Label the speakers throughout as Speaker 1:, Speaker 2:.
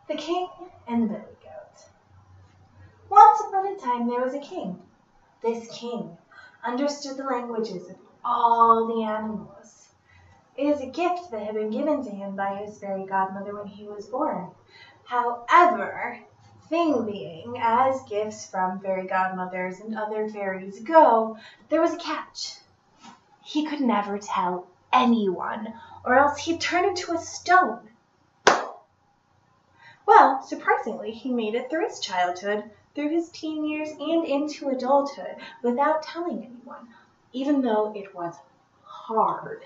Speaker 1: The King and the Billy Goat. Once upon a time there was a king. This king understood the languages of all the animals. It is a gift that had been given to him by his fairy godmother when he was born. However, thing being, as gifts from fairy godmothers and other fairies go, there was a catch. He could never tell anyone, or else he'd turn into a stone. Well, surprisingly, he made it through his childhood, through his teen years, and into adulthood without telling anyone, even though it was hard.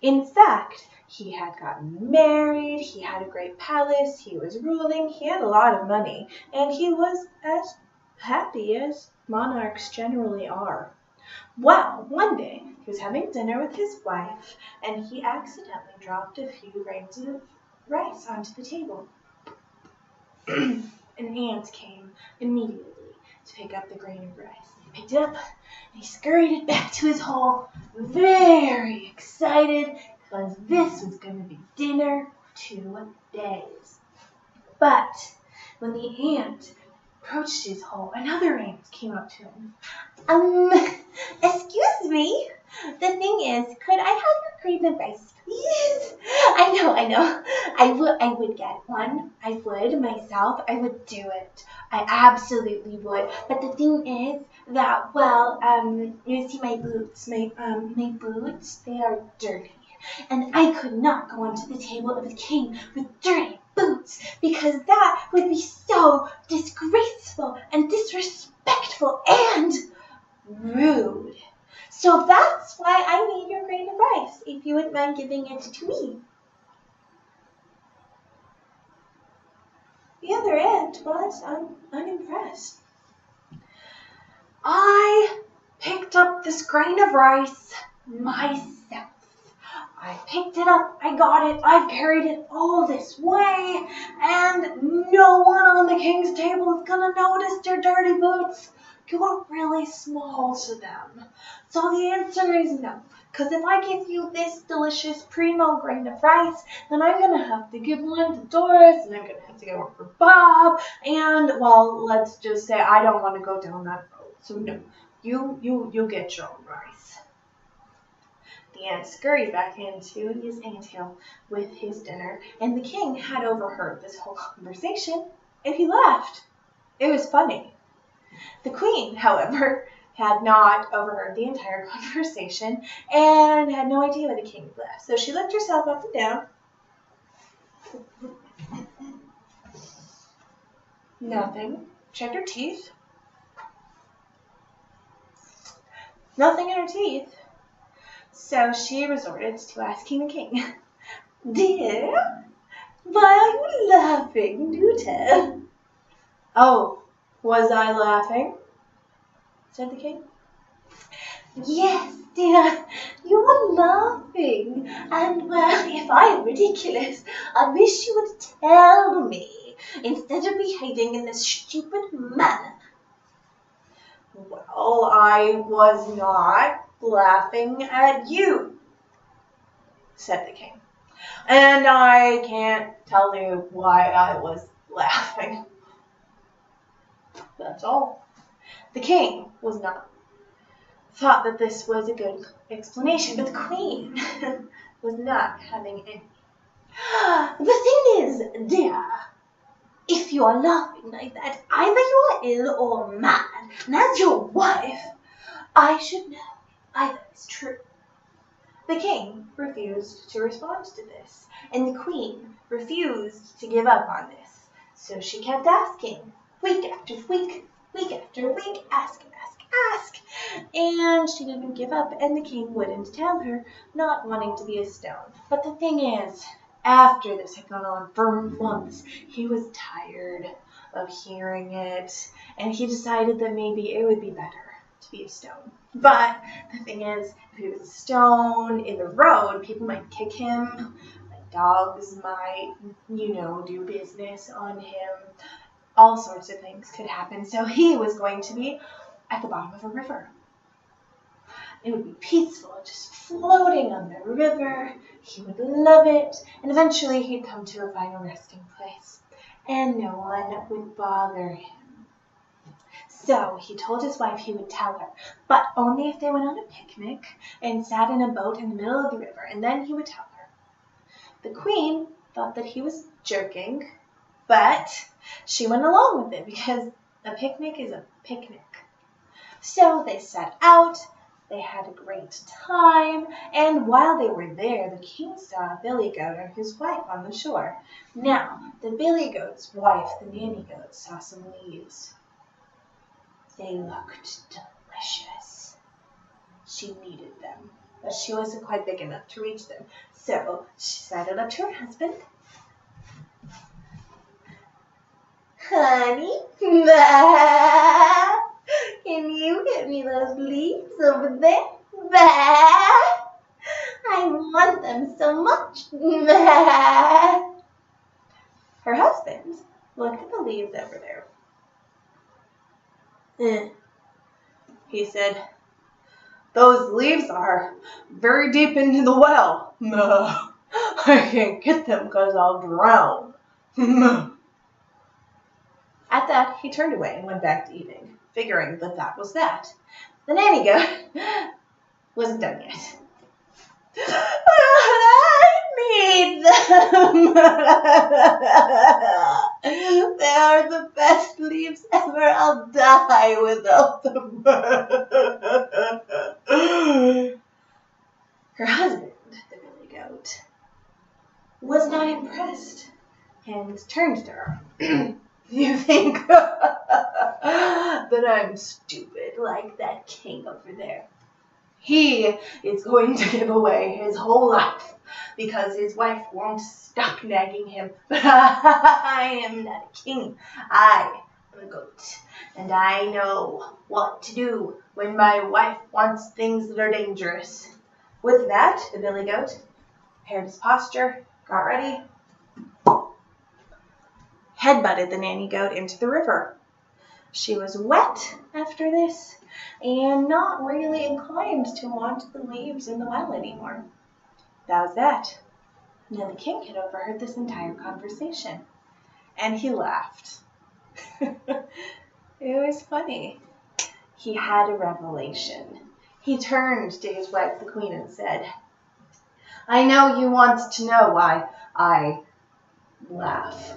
Speaker 1: In fact, he had gotten married, he had a great palace, he was ruling, he had a lot of money, and he was as happy as monarchs generally are. Well, one day, he was having dinner with his wife, and he accidentally dropped a few grains of rice onto the table. An ant came immediately to pick up the grain of rice. He picked it up, and he scurried it back to his hole, very excited, because this was going to be dinner for 2 days. But when the ant approached his hole, another ant came up to him. Excuse me. The thing is, could I have your grain of rice, please? I know. I would get one. I would myself. I would do it. I absolutely would. But the thing is that, you see my boots. My boots, they are dirty. And I could not go onto the table of the king with dirty boots, because that would be so disgraceful and disrespectful and rude. So that's why I need your grain of rice, if you wouldn't mind giving it to me. The other ant was unimpressed. I picked up this grain of rice myself. I picked it up, I got it, I've carried it all this way, and no one on the king's table is gonna notice your dirty boots. You're really small to them. So the answer is no. Because if I give you this delicious primo grain of rice, then I'm going to have to give one to Doris, and I'm going to have to give one for Bob, and, well, let's just say I don't want to go down that road. So no, you get your own rice. The ant scurried back into his anthill with his dinner, and the king had overheard this whole conversation, and he laughed. It was funny. The queen, however, had not overheard the entire conversation and had no idea why the king had left. So she looked herself up and down. Nothing. Checked her teeth. Nothing in her teeth. So she resorted to asking the king, "Dear, why are you laughing? Do tell." "Oh, was I laughing?" said the king. "Yes, dear, you are laughing, and, well, if I am ridiculous, I wish you would tell me, instead of behaving in this stupid manner." "Well, I was not laughing at you," said the king, "and I can't tell you why I was laughing. That's all." The king thought that this was a good explanation, but the queen was not having any. "The thing is, dear, if you are laughing like that, either you are ill or mad, and as your wife, I should know either is true." The king refused to respond to this, and the queen refused to give up on this, so she kept asking, week after week, ask, and she didn't give up, and the king wouldn't tell her, not wanting to be a stone. But the thing is, after this had gone on for months, he was tired of hearing it, and he decided that maybe it would be better to be a stone. But the thing is, if he was a stone in the road, people might kick him, like dogs might, do business on him. All sorts of things could happen, so he was going to be at the bottom of a river. It would be peaceful, just floating on the river. He would love it, and eventually he'd come to a final resting place. and no one would bother him. So he told his wife he would tell her, but only if they went on a picnic and sat in a boat in the middle of the river, and then he would tell her. The queen thought that he was joking, but she went along with it because a picnic is a picnic. So they set out, they had a great time, and while they were there, the king saw a billy goat and his wife on the shore. Now, the billy goat's wife, the nanny goat, saw some leaves. They looked delicious. She needed them, but she wasn't quite big enough to reach them. So she sidled up to her husband. Honey, can you get me those leaves over there? I want them so much. Her husband looked at the leaves over there. He said, "Those leaves are very deep into the well. I can't get them because I'll drown." At that, he turned away and went back to eating, figuring that that was that. The nanny goat wasn't done yet. "I need them. They are the best leaves ever. I'll die without them." Her husband, the billy goat, was not impressed and turned to her. "You think that I'm stupid like that king over there? He is going to give away his whole life because his wife won't stop nagging him. But I am not a king. I am a goat, and I know what to do when my wife wants things that are dangerous." With that, the billy goat prepared his posture, got ready, headbutted the nanny goat into the river. She was wet after this and not really inclined to want the leaves in the well anymore. That was that. Now the king had overheard this entire conversation, and he laughed. It was funny. He had a revelation. He turned to his wife, the queen, and said, "I know you want to know why I laugh."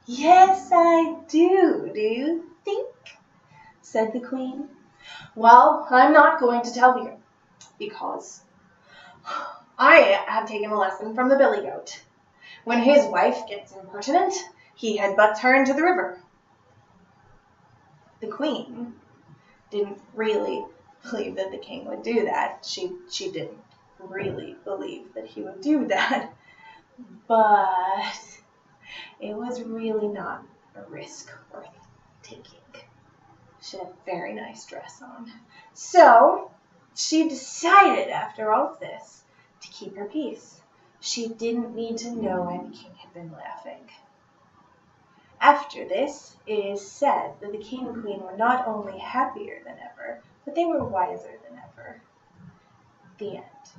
Speaker 1: "Yes, I do. Do you think?" said the queen. "Well, I'm not going to tell you, because I have taken a lesson from the billy goat. When his wife gets impertinent, he headbutts her into the river." The queen didn't really believe that the king would do that. She didn't really believe that he would do that. But it was really not a risk worth taking. She had a very nice dress on. So she decided, after all of this, to keep her peace. She didn't need to know why the king had been laughing. After this, it is said that the king and queen were not only happier than ever, but they were wiser than ever. The end.